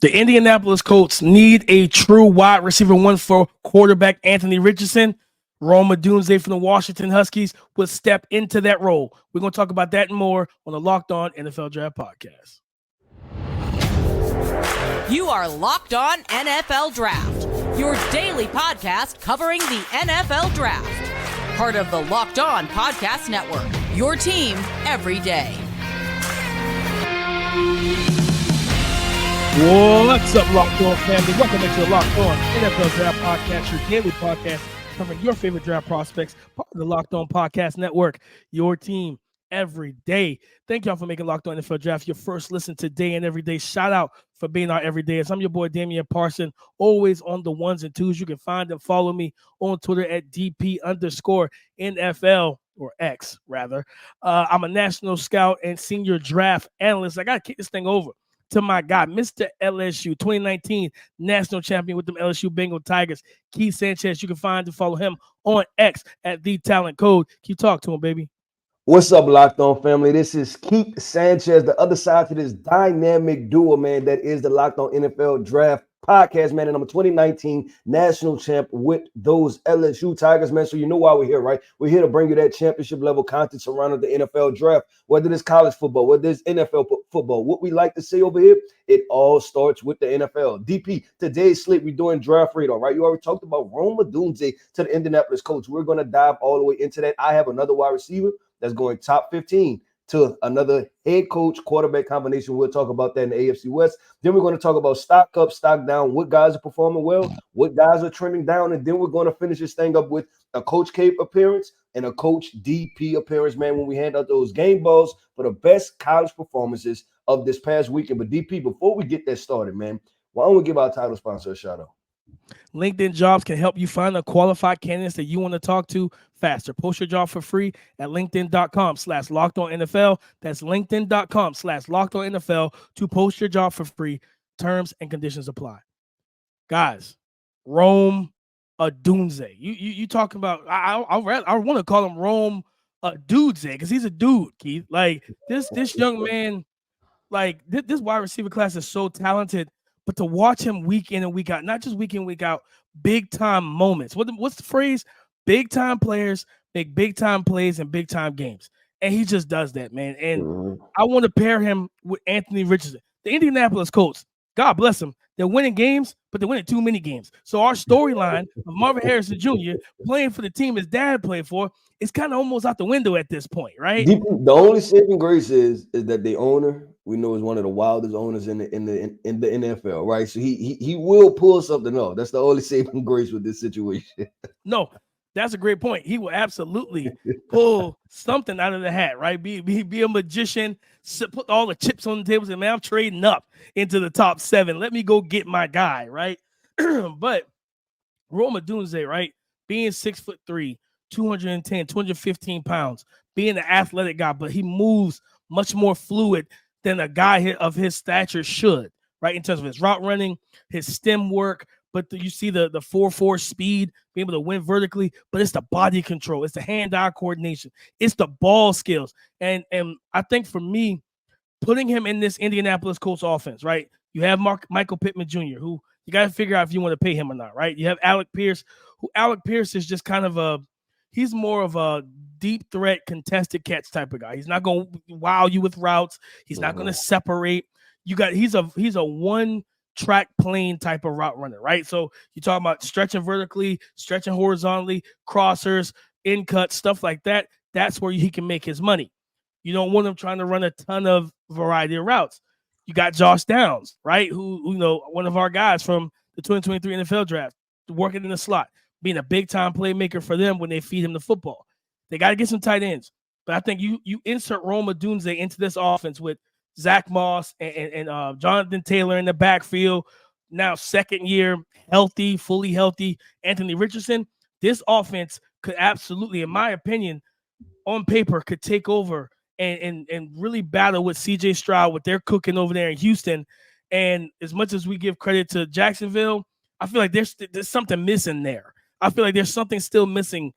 The Indianapolis Colts need a true wide receiver one for quarterback Anthony Richardson. Rome Odunze from the Washington Huskies will step into that role. We're going to talk about that and more on the Locked On NFL Draft Podcast. You are Locked On NFL Draft, your daily podcast covering the NFL Draft. Part of the Locked On Podcast Network, your team every day. What's up, Locked On family? Welcome into the Locked On NFL Draft Podcast, your daily podcast covering your favorite draft prospects, part of the Locked On Podcast Network, your team every day. Thank y'all for making Locked On NFL Draft your first listen today and every day. Shout out for being our everydayers. I'm your boy, Damian Parson, always on the ones and twos. You can find and follow me on Twitter at DP_NFL, or X, rather. I'm a national scout and senior draft analyst. I got to kick this thing over to my guy, Mr. LSU, 2019 national champion with them LSU Bengal Tigers, Keith Sanchez. You can find and follow him on X at The Talent Code. Keep talk to him, baby. What's up, Locked On family? This is Keith Sanchez, the other side to this dynamic duo, man, that is the Locked On NFL Draft Podcast, man, and I'm a 2019 national champ with those LSU Tigers, man, so you know why we're here, right? We're here to bring you that championship level content surrounding the NFL Draft, whether it's college football, whether it's NFL football. What we like to say over here, it all starts with the NFL. DP, today's slate, we're doing draft radar, right? You already talked about Rome Odunze to the Indianapolis Colts. We're going to dive all the way into that. I have another wide receiver that's going top 15 to another head coach quarterback combination. We'll talk about that in the AFC West. Then we're going to talk about stock up, stock down, what guys are performing well, what guys are trending down, and then we're going to finish this thing up with a Coach Cape appearance and a Coach DP appearance, man, when we hand out those game balls for the best college performances of this past weekend. But DP, before we get that started, man, why don't we give our title sponsor a shout out? LinkedIn Jobs can help you find the qualified candidates that you want to talk to faster. Post your job for free at linkedin.com/lockedonnfl. That's linkedin.com/lockedonnfl to post your job for free. Terms and conditions apply. Guys, Rome Odunze. You talking about, I want to call him Rome Odunze because he's a dude, Keith. Like this young man, like this wide receiver class is so talented. But to watch him week in and week out, not just week in, week out, big time moments. What's the phrase? Big time players make big time plays in big time games. And he just does that, man. And I want to pair him with Anthony Richardson. The Indianapolis Colts, God bless them, they're winning games, but they're winning too many games. So our storyline of Marvin Harrison Jr. playing for the team his dad played for is kind of almost out the window at this point, right? The only saving grace is that the owner, we know, is one of the wildest owners in the NFL, right? So he will pull something off. That's the only saving grace with this situation. No, that's a great point. He will absolutely pull something out of the hat, right? Be a magician, put all the chips on the table, and say, man, I'm trading up into the top 7. Let me go get my guy, right? But Rome Odunze, right? Being 6'3", 210, 215 pounds, being an athletic guy, but he moves much more fluid than a guy of his stature should, right? In terms of his route running, his stem work, but you see the 4.4 speed, being able to win vertically, but it's the body control, it's the hand-eye coordination, it's the ball skills. And I think for me, putting him in this Indianapolis Colts offense, right? You have Michael Pittman Jr., who you got to figure out if you want to pay him or not, right? You have Alec Pierce, who Alec Pierce is just kind of he's more of a deep threat contested catch type of guy. He's not going to wow you with routes. He's not going to separate. He's a one track plane type of route runner, right? So you talk about stretching vertically, stretching horizontally, crossers, in cuts, stuff like that. That's where he can make his money. You don't want him trying to run a ton of variety of routes. You got Josh Downs, right? Who one of our guys from the 2023 NFL draft, working in the slot, being a big time playmaker for them when they feed him the football. They got to get some tight ends. But I think you insert Rome Odunze into this offense with Zach Moss and Jonathan Taylor in the backfield. Now second year, healthy, fully healthy, Anthony Richardson. This offense could absolutely, in my opinion, on paper, could take over and really battle with CJ Stroud, what they're cooking over there in Houston. And as much as we give credit to Jacksonville, I feel like there's something missing there. I feel like there's something still missing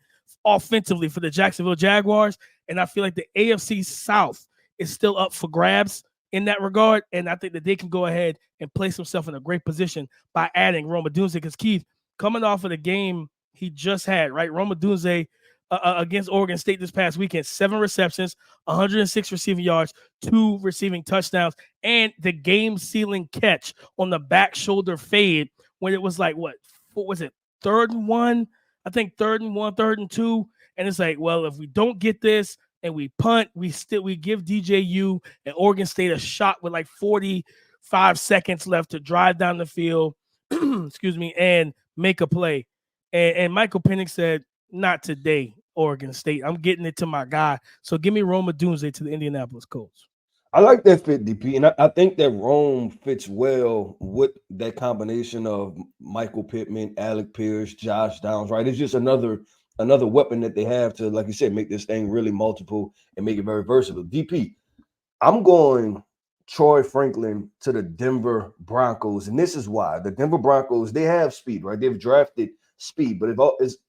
offensively for the Jacksonville Jaguars. And I feel like the AFC South is still up for grabs in that regard. And I think that they can go ahead and place himself in a great position by adding Rome Odunze. Because Keith, coming off of the game he just had, right? Rome Odunze against Oregon State this past weekend, 7 receptions, 106 receiving yards, 2 receiving touchdowns, and the game-sealing catch on the back shoulder fade when it was like, what was it, 3rd and 1? I think 3rd and 1, 3rd and 2. And it's like, well, if we don't get this and we punt, we give DJU and Oregon State a shot with like 45 seconds left to drive down the field, excuse me, and make a play. And Michael Penix said, not today, Oregon State. I'm getting it to my guy. So give me Rome Odunze to the Indianapolis Colts. I like that fit, DP, and I think that Rome fits well with that combination of Michael Pittman, Alec Pierce, Josh Downs, right? It's just another weapon that they have to, like you said, make this thing really multiple and make it very versatile. DP, I'm going Troy Franklin to the Denver Broncos, and this is why. The Denver Broncos, they have speed, right? They've drafted speed, but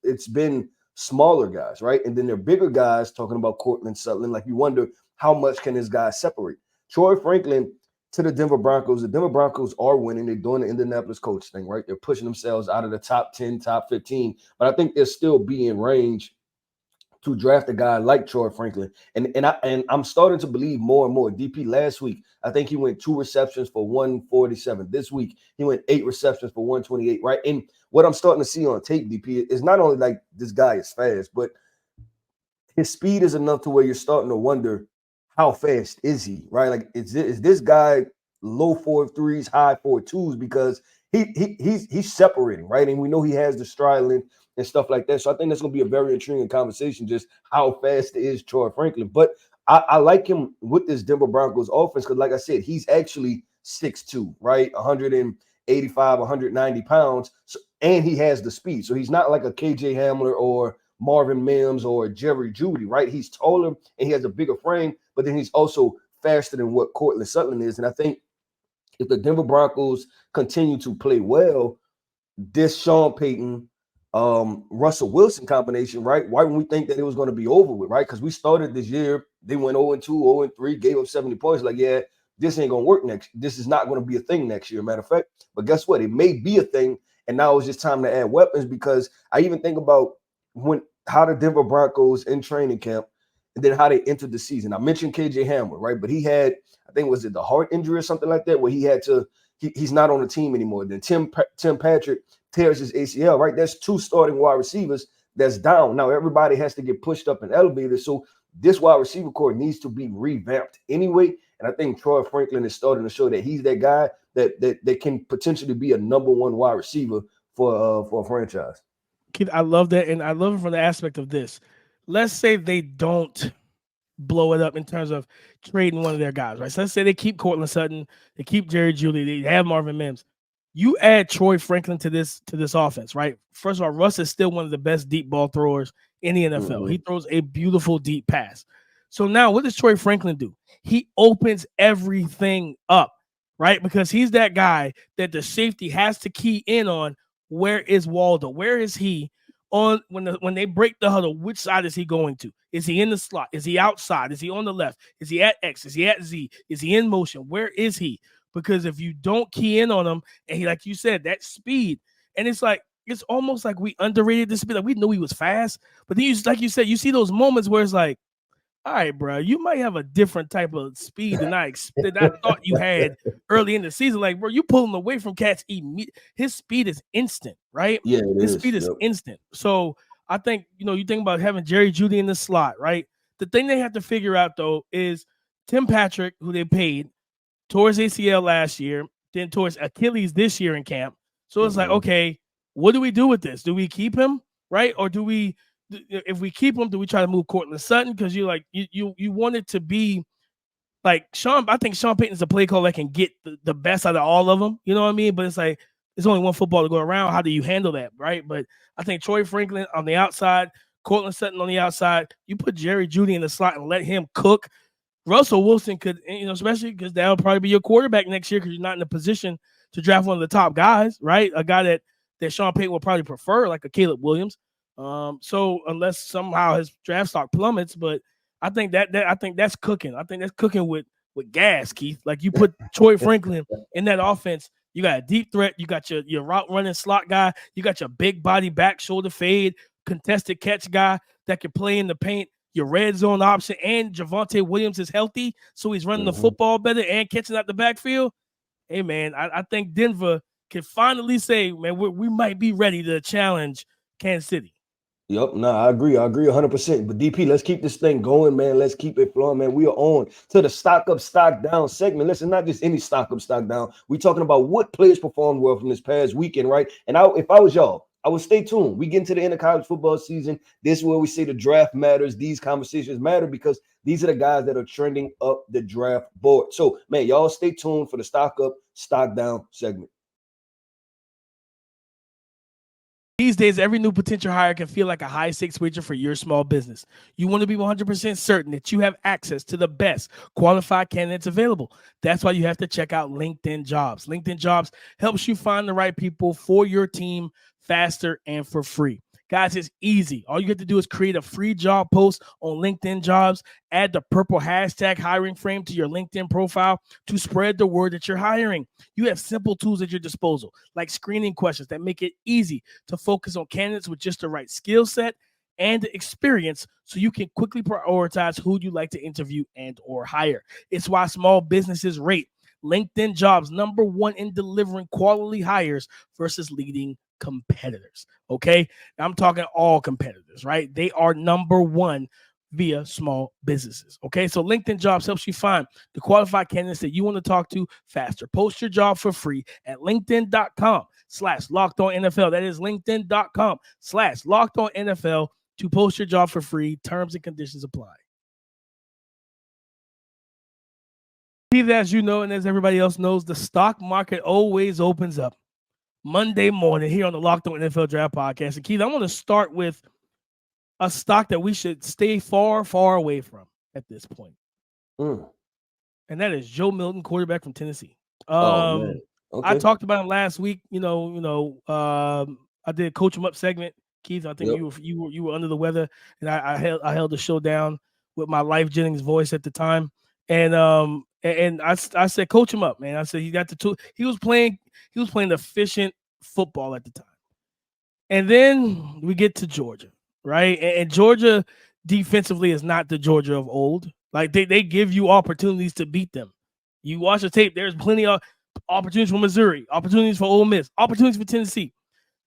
it's been smaller guys, right? And then they're bigger guys, talking about Cortland Sutton. Like, you wonder how much can this guy separate? Troy Franklin to the Denver Broncos. The Denver Broncos are winning. They're doing the Indianapolis Colts thing, right? They're pushing themselves out of the top 10, top 15, but I think they'll still be in range to draft a guy like Troy Franklin. And I'm starting to believe more and more. DP, last week, I think he went 2 receptions for 147. This week, he went 8 receptions for 128, right? And what I'm starting to see on tape, DP, is not only like this guy is fast, but his speed is enough to where you're starting to wonder, how fast is he, right? Like, is this guy low 4.3s, high 4.2s? Because he's separating, right? And we know he has the stride length and stuff like that. So I think that's going to be a very intriguing conversation, just how fast is Troy Franklin. But I like him with this Denver Broncos offense because, like I said, he's actually 6'2", right? 185, 190 pounds. So, and he has the speed. So he's not like a KJ Hamler or Marvin Mims or Jerry Jeudy, right? He's taller and he has a bigger frame, but then he's also faster than what Cortland Sutton is. And I think if the Denver Broncos continue to play well, this Sean Payton, Russell Wilson combination, right? Why would we think that it was going to be over with, right? Because we started this year, they went 0-2, 0-3, gave up 70 points. Like, yeah, this ain't going to work next. This is not going to be a thing next year, matter of fact. But guess what? It may be a thing, and now it's just time to add weapons, because I even think about how the Denver Broncos in training camp and then how they entered the season. I mentioned KJ Hamler, right? But he had, I think, was it the heart injury or something like that, where he had to, he's not on the team anymore. Then Tim Patrick tears his ACL, right? That's 2 starting wide receivers that's down. Now everybody has to get pushed up and elevated. So this wide receiver core needs to be revamped anyway. And I think Troy Franklin is starting to show that he's that guy that can potentially be a number 1 wide receiver for a franchise. Kid, I love that. And I love it from the aspect of this. Let's say they don't blow it up in terms of trading one of their guys, right? So let's say they keep Cortland Sutton, they keep Jerry Jeudy, they have Marvin Mims. You add Troy Franklin to this offense, right? First of all, Russ is still one of the best deep ball throwers in the NFL. Mm-hmm. He throws a beautiful deep pass. So now what does Troy Franklin do? He opens everything up, right? Because he's that guy that the safety has to key in on. Where is Waldo? Where is he on when they break the huddle? Which side is he going to? Is he in the slot? Is he outside? Is he on the left? Is he at X? Is he at Z? Is he in motion? Where is he? Because if you don't key in on him, and he, like you said, that speed, and it's almost like we underrated this speed. Like, we knew he was fast, but then like you said, you see those moments where it's like, all right, bro, you might have a different type of speed than I thought you had early in the season. Like, bro, you pulling away from cats. His speed is instant, right? Yeah, his speed is instant. So I think, you think about having Jerry Jeudy in the slot, right? The thing they have to figure out, though, is Tim Patrick, who they paid, towards ACL last year, then towards Achilles this year in camp. So it's like, okay, what do we do with this? Do we keep him, right? Or do we, if we keep him, do we try to move Cortland Sutton? Because you want it to be like I think Sean Payton's a play call that can get the best out of all of them. You know what I mean? But it's like, there's only one football to go around. How do you handle that, right? But I think Troy Franklin on the outside, Cortland Sutton on the outside, you put Jerry Jeudy in the slot and let him cook. Russell Wilson could, especially because that'll probably be your quarterback next year because you're not in a position to draft one of the top guys, right? A guy that Sean Payton will probably prefer, like a Caleb Williams. So unless somehow his draft stock plummets, but I think that's cooking. I think that's cooking with with gas, Keith. Like you put Troy Franklin in that offense, you got a deep threat, you got your route running slot guy, you got your big body back shoulder fade, contested catch guy that can play in the paint, your red zone option, and Javonte Williams is healthy, so he's running the football better and catching out the backfield. Hey, man, I think Denver can finally say, man, we might be ready to challenge Kansas City. Yep, I agree 100%. But DP, let's keep this thing going, man. Let's keep it flowing, man. We are on to the stock up, stock down segment. Listen, not just any stock up, stock down. We're talking about what players performed well from this past weekend, right? And if I was y'all, I would stay tuned. We get into the end of college football season. This is where we say the draft matters. These conversations matter because these are the guys that are trending up the draft board. So, man, y'all stay tuned for the stock up, stock down segment. These days, every new potential hire can feel like a high-stakes wager for your small business. You want to be 100% certain that you have access to the best qualified candidates available. That's why you have to check out LinkedIn Jobs. LinkedIn Jobs helps you find the right people for your team faster and for free. Guys, it's easy. All you have to do is create a free job post on LinkedIn Jobs, add the purple hashtag hiring frame to your LinkedIn profile to spread the word that you're hiring. You have simple tools at your disposal, like screening questions that make it easy to focus on candidates with just the right skill set and experience so you can quickly prioritize who you like to interview and or hire. It's why small businesses rate LinkedIn Jobs #1 in delivering quality hires versus leading competitors. Okay, I'm talking all competitors, right? They are #1 via small businesses. Okay, so LinkedIn Jobs helps you find the qualified candidates that you want to talk to faster. Post your job for free at linkedin.com/lockedonnfl. That is linkedin.com/lockedonnfl to post your job for free. Terms and conditions apply. As you know, and as everybody else knows, the stock market always opens up Monday morning here on the Locked On NFL Draft Podcast. And Keith, I want to start with a stock that we should stay far, far away from at this point. And that is Joe Milton, quarterback from Tennessee. Okay. I talked about him last week. I did a Coach Him Up segment. Keith, I think you were under the weather, and I held the show down with my Life Jennings voice at the time. And I said, coach him up, man. I said he got the tool. He was playing efficient football at the time. And then we get to Georgia, right? And Georgia defensively is not the Georgia of old. Like they give you opportunities to beat them. You watch the tape, there's plenty of opportunities for Missouri, opportunities for Ole Miss, opportunities for Tennessee.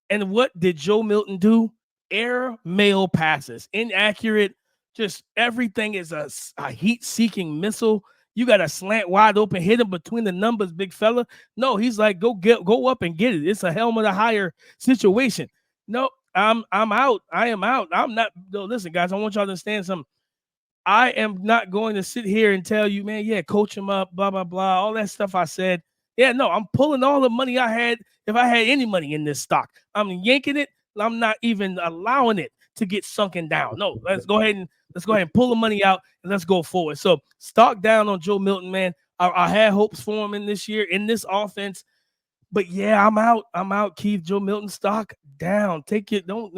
And what did Joe Milton do? Air mail passes, inaccurate. Just everything is a heat-seeking missile. You got a slant wide open, hit him between the numbers, big fella. No, he's like, go up and get it. It's a helmet of higher situation. No, I'm out. I am out. I'm not. No, listen, guys, I want y'all to understand something. I am not going to sit here and tell you, man, yeah, coach him up, blah, blah, blah, all that stuff I said. Yeah, no, I'm pulling all the money I had if I had any money in this stock. I'm yanking it. I'm not even allowing it to get sunken down. No, let's go ahead and pull the money out and let's go forward. So stock down on Joe Milton, man. I had hopes for him in this year, in this offense. But yeah, I'm out, Keith. Joe Milton stock down. Take it. Don't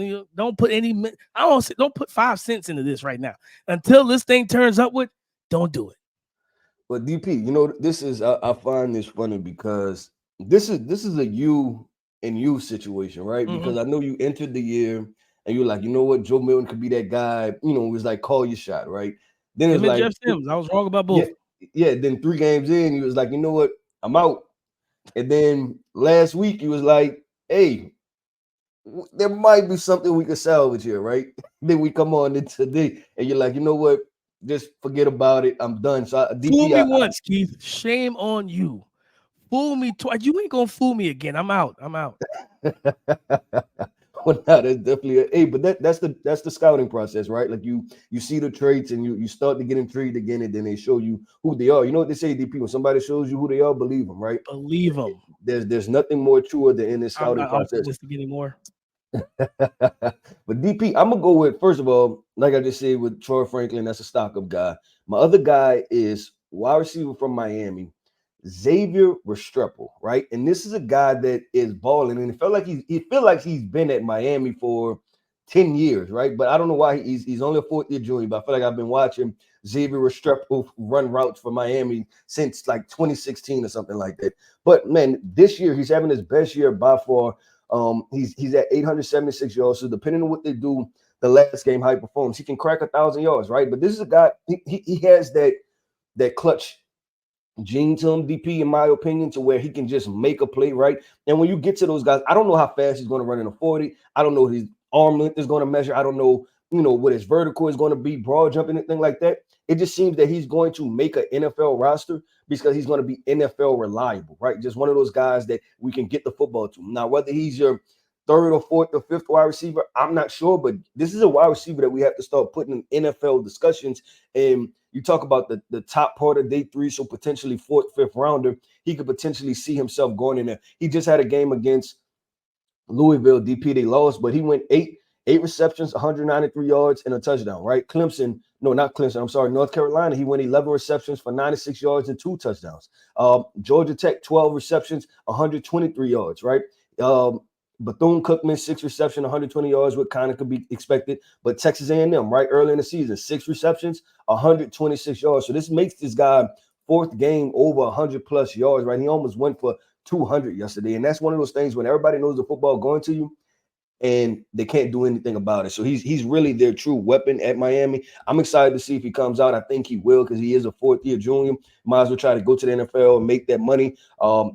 put any. Don't put 5 cents into this right now. Until this thing turns upward, don't do it. But DP, this is I find this funny because this is a you and you situation, right? Mm-hmm. Because I know you entered the year and you're like, you know what, Joe Milton could be that guy. It was like call your shot, right? Then it's like Jeff Sims. I was wrong about both. Yeah. Then 3 games in, he was like, you know what, I'm out. And then last week he was like, hey, there might be something we could salvage here, right? Then we come on into today and you're like, you know what, just forget about it. I'm done. So fool me once, Keith. Shame on you. Fool me twice. You ain't gonna fool me again. I'm out. Well, no, that's definitely but that's the scouting process, right? Like you see the traits and you start to get intrigued again, and then they show you who they are. You know what they say, DP? When somebody shows you who they are, believe them, right? Believe them. There's nothing more truer than in this scouting process. Just to get any more. But DP, I'm gonna go with, first of all, like I just said with Troy Franklin, that's a stock up guy. My other guy is wide receiver from Miami, Xavier Restrepo, right? And this is a guy that is balling, and it felt like he's been at Miami for 10 years, right? But I don't know why he's only a 4th year junior, but I feel like I've been watching Xavier Restrepo run routes for Miami since like 2016 or something like that. But man, this year he's having his best year by far. He's at 876 yards. So depending on what they do the last game, how he performs, he can crack 1,000 yards, right? But this is a guy, he has that clutch gene to him, DP, in my opinion, to where he can just make a play, right? And when you get to those guys, I don't know how fast he's going to run in a 40. I don't know what his arm length is going to measure. I don't know, what his vertical is going to be, broad jump, anything like that. It just seems that he's going to make an NFL roster because he's going to be NFL reliable, right? Just one of those guys that we can get the football to. Now, whether he's your third or fourth or fifth wide receiver, I'm not sure, but this is a wide receiver that we have to start putting in NFL discussions. And you talk about the top part of day 3, so potentially fourth, fifth rounder. He could potentially see himself going in there. He just had a game against Louisville, DP. They lost, but he went eight receptions, 193 yards, and a touchdown, right? North Carolina, he went 11 receptions for 96 yards and 2 touchdowns. Georgia Tech, 12 receptions, 123 yards, right? Bethune-Cookman, 6 receptions, 120 yards, what kind of could be expected. But Texas A&M, right, early in the season, 6 receptions, 126 yards. So this makes this guy 4th game over 100-plus yards, right? He almost went for 200 yesterday. And that's one of those things when everybody knows the football going to you and they can't do anything about it. So he's really their true weapon at Miami. I'm excited to see if he comes out. I think he will because he is a 4th-year junior. Might as well try to go to the NFL and make that money.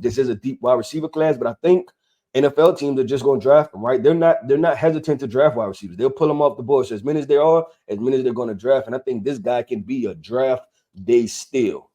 This is a deep wide receiver class, but I think NFL teams are just going to draft them, right? They're not hesitant to draft wide receivers. They'll pull them off the board. So as many as there are, as many as they're going to draft. And I think this guy can be a draft day steal.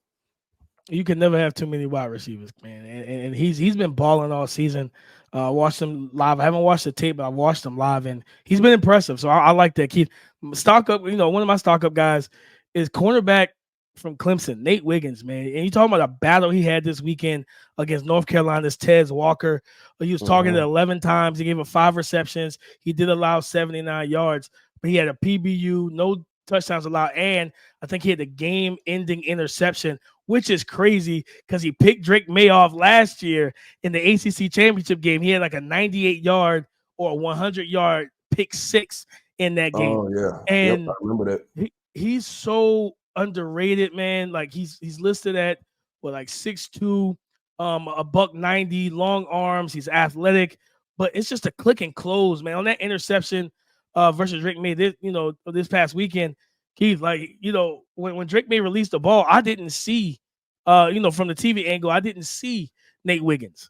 You can never have too many wide receivers, man. And he's been balling all season. Watched him live. I haven't watched the tape, but I watched him live, and he's been impressive. So I like that. Keith, stock up. One of my stock up guys is cornerback from Clemson, Nate Wiggins, man. And you talking about a battle he had this weekend against North Carolina's Tez Walker. He was targeted 11 times. He gave him 5 receptions. He did allow 79 yards, but he had a PBU, no touchdowns allowed, and I think he had a game-ending interception, which is crazy because he picked Drake May off last year in the ACC championship game. He had like a 98-yard or a 100-yard pick 6 in that game. Oh, yeah. And I remember that. He's so underrated, man. Like he's listed at like 6'2", $190, long arms. He's athletic, but it's just a click and close, man. On that interception versus Drake May, this past weekend, Keith, when Drake May released the ball, I didn't see, from the TV angle, I didn't see Nate Wiggins.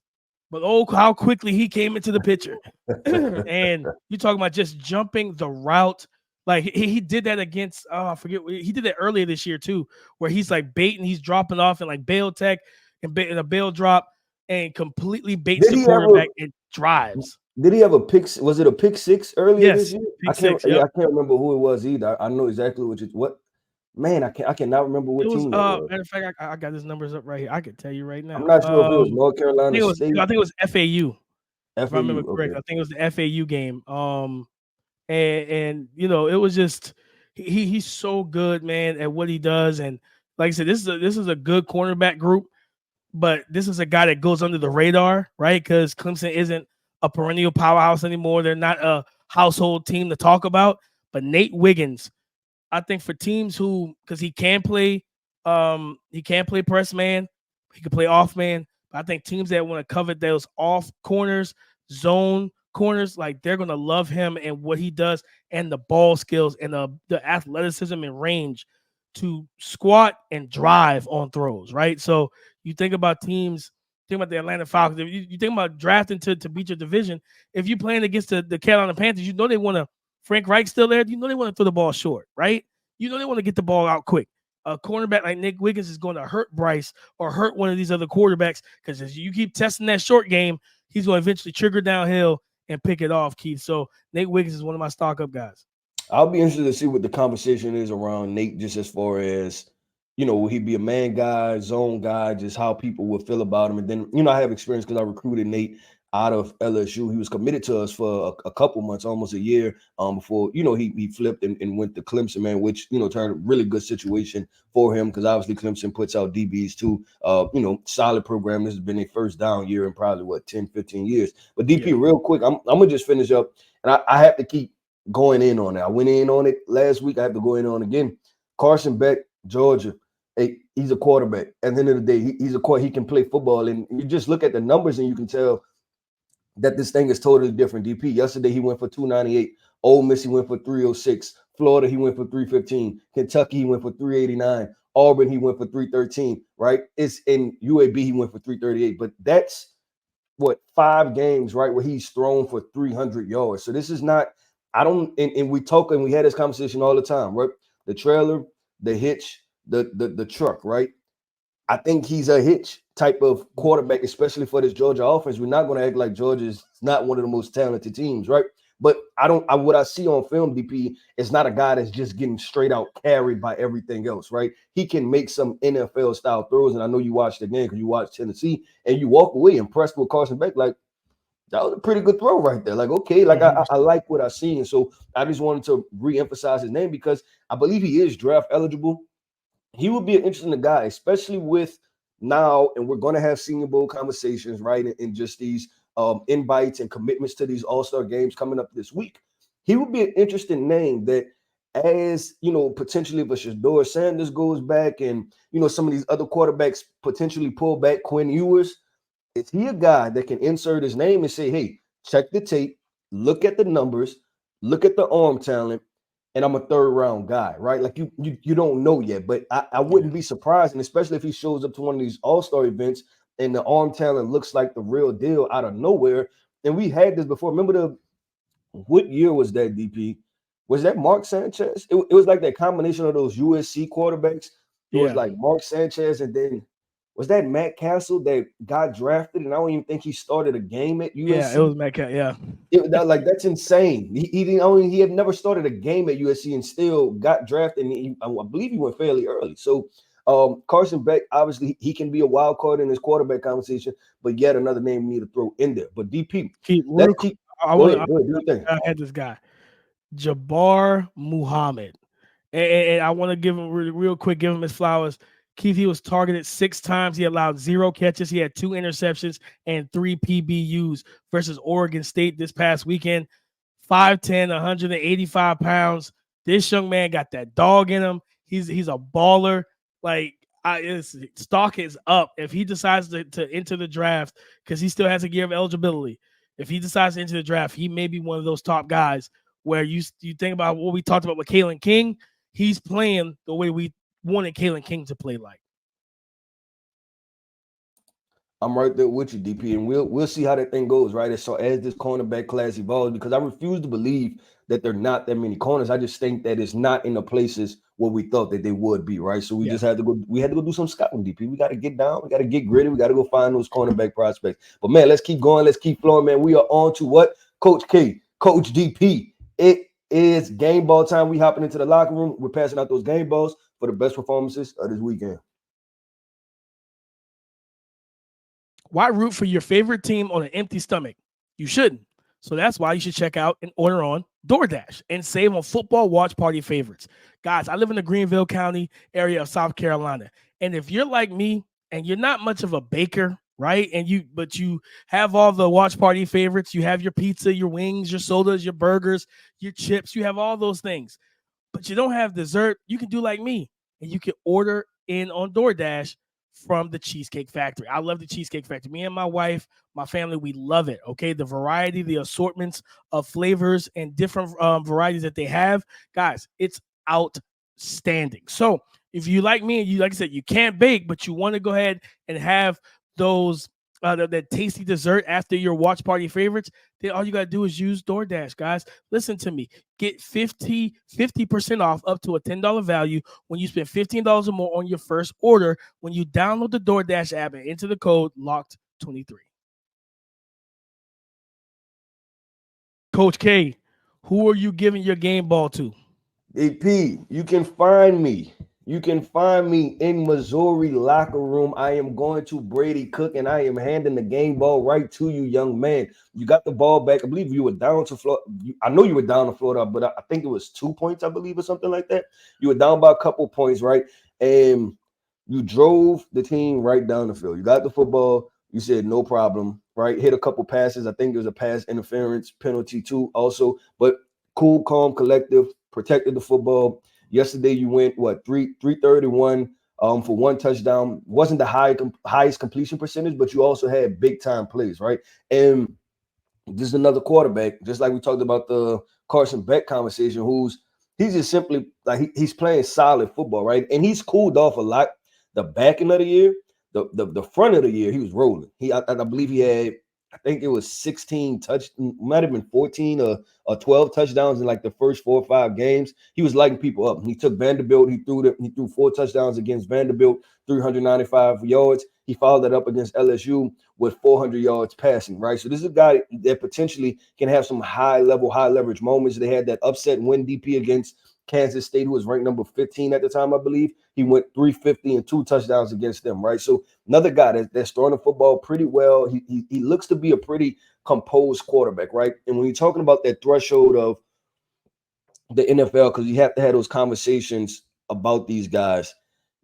But how quickly he came into the picture. And you talking about just jumping the route. Like he did that against, I forget, he did that earlier this year too, where he's like baiting, he's dropping off in like bail tech and in a bail drop and completely baits the quarterback and drives. Did he have a pick? Was it a pick 6 earlier this year? I can't remember who it was either. I know exactly what. Man, I cannot remember what team. Matter of fact, I got his numbers up right here. I can tell you right now. I'm not sure if it was North Carolina State. I think it was FAU. If I remember correct, I think it was the FAU game. And it was just he's so good, man, at what he does. And like I said, this is a good cornerback group, but this is a guy that goes under the radar, right? Because Clemson isn't a perennial powerhouse anymore. They're not a household team to talk about. But Nate Wiggins, I think for teams because he can play press man, he can play off man. But I think teams that want to cover those off corners, zone corners, like they're gonna love him and what he does, and the ball skills and the athleticism and range to squat and drive on throws, right? So you think about teams. Think about the Atlanta Falcons. If you think about drafting to beat your division, if you're playing against the Carolina Panthers, they want to. Frank Reich still there. They want to throw the ball short, right? They want to get the ball out quick. A cornerback like Nick Wiggins is going to hurt Bryce or hurt one of these other quarterbacks because as you keep testing that short game, he's going to eventually trigger downhill and pick it off, Keith. So Nate Wiggins is one of my stock up guys. I'll be interested to see what the conversation is around Nate, just as far as, will he be a man guy, zone guy, just how people will feel about him. And then, I have experience because I recruited Nate out of LSU. He was committed to us for a couple months, almost a year before, he flipped and went to Clemson, man, which, turned a really good situation for him because obviously Clemson puts out DBs too. Solid program. This has been their first down year in probably, 10, 15 years. But DP, real quick, I'm going to just finish up, and I have to keep going in on it. I went in on it last week. I have to go in on it again. Carson Beck, Georgia. Hey, he's a quarterback. At the end of the day, he's a quarterback. He can play football. And you just look at the numbers and you can tell that this thing is totally different. DP, yesterday he went for 298. Ole Miss, he went for 306. Florida, he went for 315. Kentucky, he went for 389. Auburn, he went for 313, right? It's in UAB, he went for 338. But that's what 5 games, right, where he's thrown for 300 yards. So this is not, and we talk and we had this conversation all the time, right? The trailer, the hitch, the truck, right? I think he's a hitch type of quarterback, especially for this Georgia offense. We're not going to act like Georgia is not one of the most talented teams, right? But what I see on film, DP, is not a guy that's just getting straight out carried by everything else, right? He can make some NFL style throws. And I know you watched the game because you watched Tennessee and you walk away impressed with Carson Beck. Like, that was a pretty good throw right there. Like, okay, like I like what I see. And so I just wanted to reemphasize his name because I believe he is draft eligible. He would be an interesting guy, especially with now, and we're going to have Senior Bowl conversations, right? And just these invites and commitments to these all-star games coming up this week. He would be an interesting name that, as you know, potentially if a Shedeur Sanders goes back and, you know, some of these other quarterbacks potentially pull back Quinn Ewers, is he a guy that can insert his name and say, hey, check the tape, look at the numbers, look at the arm talent, and I'm a 3rd-round guy, right? Like you don't know yet, but I wouldn't be surprised, and especially if he shows up to one of these all-star events and the arm talent looks like the real deal out of nowhere. And we had this before. Remember what year was that, DP? Was that Mark Sanchez? It was like that combination of those USC quarterbacks. It was like Mark Sanchez, and then was that Matt Castle that got drafted? And I don't even think he started a game at USC. Yeah, it was Matt Castle. Yeah, that's insane. He had never started a game at USC and still got drafted. And I believe he went fairly early. So Carson Beck, obviously, he can be a wild card in this quarterback conversation, but yet another name we need to throw in there. But DP, I had this guy, Jabbar Muhammad, and I want to give him real quick, give him his flowers. Keith, he was targeted 6 times. He allowed 0 catches. He had 2 interceptions and 3 PBUs versus Oregon State this past weekend. 5'10", 185 pounds. This young man got that dog in him. He's a baller. Like, his stock is up if he decides to enter the draft, because he still has a year of eligibility. If he decides to enter the draft, he may be one of those top guys where you think about what we talked about with Kalen King. He's playing the way we wanted Kalen King to play like. I'm right there with you, DP, and we'll see how that thing goes, right? So as this cornerback class evolves, because I refuse to believe that there are not that many corners. I just think that it's not in the places where we thought that they would be, right? So we just had to go. We had to go do some scouting, DP. We got to get down. We got to get gritty. We got to go find those cornerback prospects. But man, let's keep going. Let's keep flowing, man. We are on to what? Coach K, Coach DP. It is game ball time. We hopping into the locker room. We're passing out those game balls for the best performances of this weekend. Why root for your favorite team on an empty stomach? You shouldn't. So that's why you should check out and order on DoorDash and save on football watch party favorites. Guys, I live in the Greenville County area of South Carolina. And if you're like me and you're not much of a baker, right? But you have all the watch party favorites. You have your pizza, your wings, your sodas, your burgers, your chips. You have all those things. But you don't have dessert. You can do like me. And you can order in on DoorDash from the Cheesecake Factory. I love the Cheesecake Factory. Me and my wife, my family, we love it. Okay, the variety, the assortments of flavors and different varieties that they have, guys, it's outstanding. So if you like me and you, like I said, you can't bake, but you want to go ahead and have those that tasty dessert after your watch party favorites, then all you got to do is use DoorDash, guys. Listen to me. Get 50% off up to a $10 value when you spend $15 or more on your first order when you download the DoorDash app and enter the code LOCKED23. Coach K, who are you giving your game ball to? AP, you can find me. You can find me in Missouri locker room. I am going to Brady Cook, and I am handing the game ball right to you, young man. You got the ball back. I believe you were down to Florida. I know you were down to Florida, but I think it was 2 points, I believe, or something like that. You were down by a couple points, right? And you drove the team right down the field. You got the football. You said no problem, right? Hit a couple passes. I think there was a pass interference penalty too also, but cool, calm, collective, protected the football. Yesterday, you went, 331 for one touchdown. Wasn't the highest completion percentage, but you also had big-time plays, right? And this is another quarterback, just like we talked about the Carson Beck conversation, he's just simply like he's playing solid football, right? And he's cooled off a lot. The back end of the year, the front of the year, he was rolling. I believe he had, I think it was 16 might have been 14 or 12 touchdowns in like the first 4 or 5 games. He was lighting people up. He took Vanderbilt. He threw 4 touchdowns against Vanderbilt, 395 yards. He followed that up against LSU with 400 yards passing, right? So this is a guy that potentially can have some high leverage moments. They had that upset win DP against Kansas State, who was ranked number 15 at the time, I believe. He went 350 and 2 touchdowns against them, right? So another guy that's throwing the football pretty well. He looks to be a pretty composed quarterback, right? And when you're talking about that threshold of the NFL, because you have to have those conversations about these guys,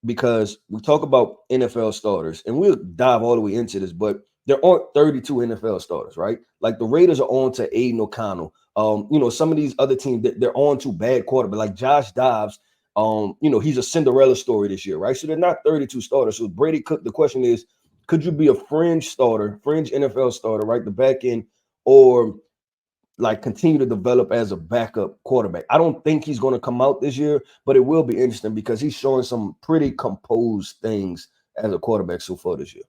because we talk about NFL starters, and we'll dive all the way into this, but there aren't 32 NFL starters, right? Like the Raiders are on to Aiden O'Connell. Some of these other teams, they're on to bad quarterback, like Josh Dobbs. He's a Cinderella story this year, right? So they're not 32 starters. So Brady Cook, the question is, could you be a fringe NFL starter, right? The back end, or like continue to develop as a backup quarterback? I don't think he's going to come out this year, but it will be interesting because he's showing some pretty composed things as a quarterback so far this year.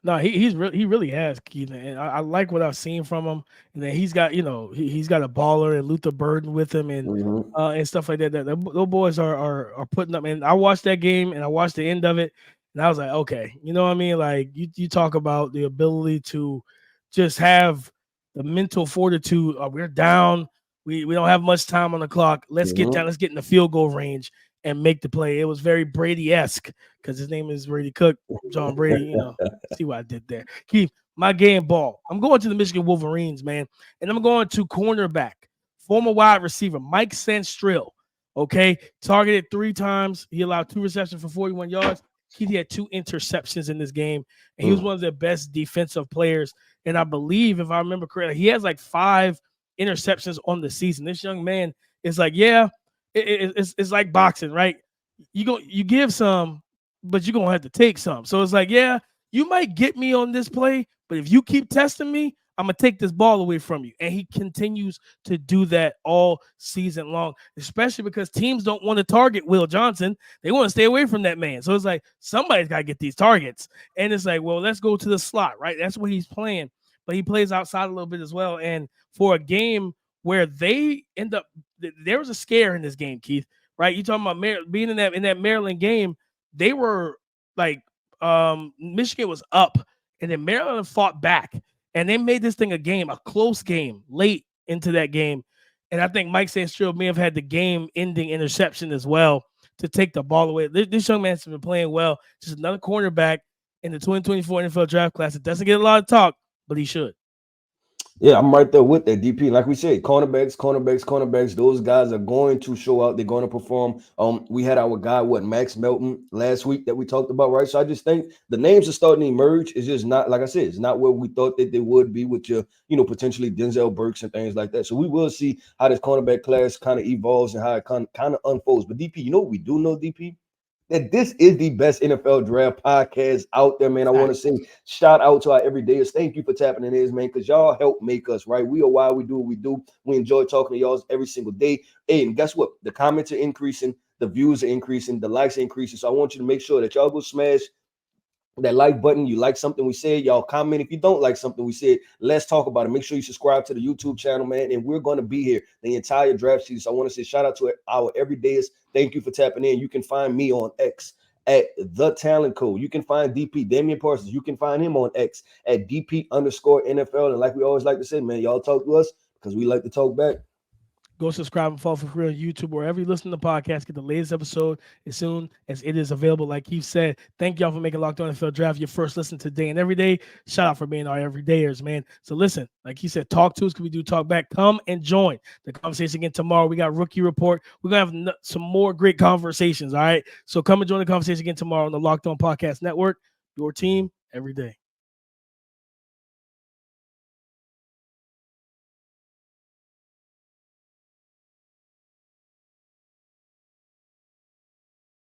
No, he really has, Keith, and I like what I've seen from him. And then he's got, he's got a baller and Luther Burden with him, and stuff like that. Those boys are putting up. And I watched that game and I watched the end of it, and I was like, okay, you know what I mean? Like you talk about the ability to just have the mental fortitude. We're down. We don't have much time on the clock. Let's get down. Let's get in the field goal range and make the play. It was very Brady-esque because his name is Brady Cook, John Brady. See what I did there. Keith, my game ball. I'm going to the Michigan Wolverines, man, and I'm going to cornerback, former wide receiver Mike Sanstrill. Okay, targeted 3 times. He allowed 2 receptions for 41 yards. He had 2 interceptions in this game, and he was one of the best defensive players. And I believe, if I remember correctly, he has like 5 interceptions on the season. This young man is like, it's like boxing, right? You give some, but you're gonna have to take some. So it's like, yeah, you might get me on this play, but if you keep testing me, I'm gonna take this ball away from you. And he continues to do that all season long, especially because teams don't want to target Will Johnson. They want to stay away from that man. So it's like somebody's got to get these targets. And it's like, well, let's go to the slot, right? That's what he's playing, but he plays outside a little bit as well. And for a game where they end up, there was a scare in this game, Keith, right? You talking about being in that Maryland game, they were like, Michigan was up, and then Maryland fought back, and they made this thing a close game late into that game. And I think Mike Sanstrill may have had the game-ending interception as well to take the ball away. This young man's been playing well. Just another cornerback in the 2024 NFL draft class. It doesn't get a lot of talk, but he should. Yeah, I'm right there with that, DP. Like we said, cornerbacks. Those guys are going to show out. They're going to perform. We had our guy, Max Melton last week that we talked about, right? So I just think the names are starting to emerge. It's just not, like I said, it's not where we thought that they would be with your, potentially Denzel Burks and things like that. So we will see how this cornerback class kind of evolves and how it kind of unfolds. But DP, you know what we do know, DP? That this is the best NFL draft podcast out there, man. I want to say shout out to our everydayers. Thank you for tapping in this, man, because y'all help make us, right? We are why we do what we do. We enjoy talking to y'all every single day. Hey, and guess what? The comments are increasing. The views are increasing. The likes are increasing. So I want you to make sure that y'all go smash that like button. You like something we said, y'all comment. If you don't like something we said, let's talk about it. Make sure you subscribe to the YouTube channel, man, and we're going to be here the entire draft season. So I want to say shout out to our everydayers. Thank you for tapping in. You can find me on X at The Talent Code. You can find DP, Damian Parsons. You can find him on X at DP_NFL. And like we always like to say, man, y'all talk to us because we like to talk back. Go subscribe and follow for free on YouTube, wherever you listen to the podcast. Get the latest episode as soon as it is available. Like Keith said, thank y'all for making Locked On NFL Draft your first listen today and every day. Shout out for being our everydayers, man. So listen, like he said, talk to us because we do talk back. Come and join the conversation again tomorrow. We got Rookie Report. We're going to have some more great conversations, all right? So come and join the conversation again tomorrow on the Locked On Podcast Network. Your team every day.